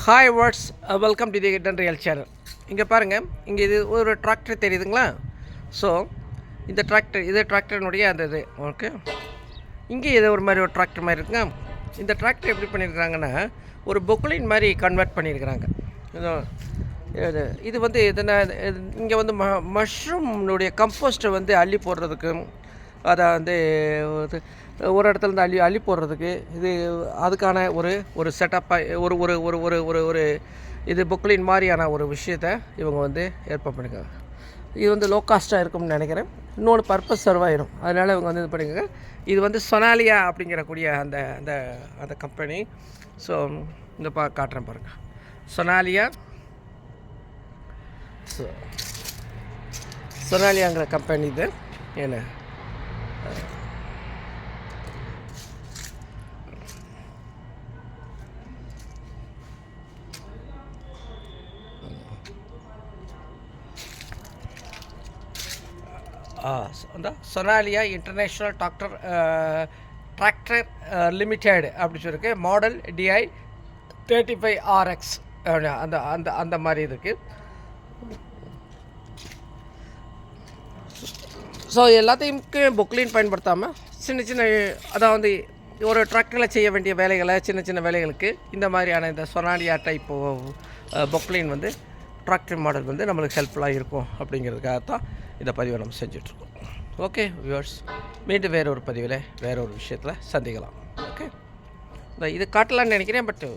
Hi words, welcome to the hidden real channel. இங்கே பாருங்கள், இங்கே இது ஒரு டிராக்டர் தெரியுதுங்களா? ஸோ இந்த டிராக்டர் இது டிராக்டர்னுடைய அந்த இது ஓகே. இங்கே இது ஒரு மாதிரி ஒரு டிராக்டர் மாதிரி இருக்குங்க. இந்த டிராக்டர் எப்படி பண்ணியிருக்கிறாங்கன்னா ஒரு பொக்லின் மாதிரி கன்வெர்ட் பண்ணியிருக்கிறாங்க. இது வந்து எதுனா இங்கே வந்து மஷ்ரூம்னுடைய கம்போஸ்ட்டை வந்து அள்ளி போடுறதுக்கு, அதை வந்து ஒரு இடத்துலேருந்து அள்ளி போடுறதுக்கு இது அதுக்கான ஒரு செட்டப்பாக ஒரு ஒரு ஒரு ஒரு ஒரு ஒரு இது பொக்லின் மாதிரியான ஒரு விஷயத்தை இவங்க வந்து ஏற்பாடு பண்ணிக்காங்க. இது வந்து லோ காஸ்ட்டாக இருக்கும்னு நினைக்கிறேன். இன்னொன்று பர்பஸ் சர்வ் ஆகிடும். அதனால் இவங்க வந்து இது பண்ணிக்கோங்க. இது வந்து சொனாலியா அப்படிங்கிறக்கூடிய அந்த அந்த அந்த கம்பெனி. ஸோ இந்த காட்டுறேன் பாருங்கள், சொனாலியா. சொனாலியாங்கிற கம்பெனி இது. என்ன அந்த சொனாலியா இன்டர்நேஷ்னல் டிராக்டர் லிமிடெட் அப்படின்னு சொல்லியிருக்கு. மாடல் DI 35RX அந்த அந்த அந்த மாதிரி இருக்குது. ஸோ எல்லாத்தையுமே பொக்லின் பயன்படுத்தாமல் சின்ன சின்ன அதாவது ஒரு டிராக்டரில் செய்ய வேண்டிய வேலைகளை சின்ன சின்ன வேலைகளுக்கு இந்த மாதிரியான இந்த சொனாலியா டைப் பொக்லின் வந்து டிராக்டர் மாடல் வந்து நம்மளுக்கு ஹெல்ப்ஃபுல்லாக இருக்கும் அப்படிங்கிறதுக்காகத்தான் இந்த பதிவை நம்ம செஞ்சிட்ருக்கோம். ஓகே வியூவர்ஸ், மீண்டும் வேறு ஒரு பதிவில் வேறு ஒரு விஷயத்தில் சந்திக்கலாம். ஓகே, இது காட்டலான்னு நினைக்கிறேன். பட்டு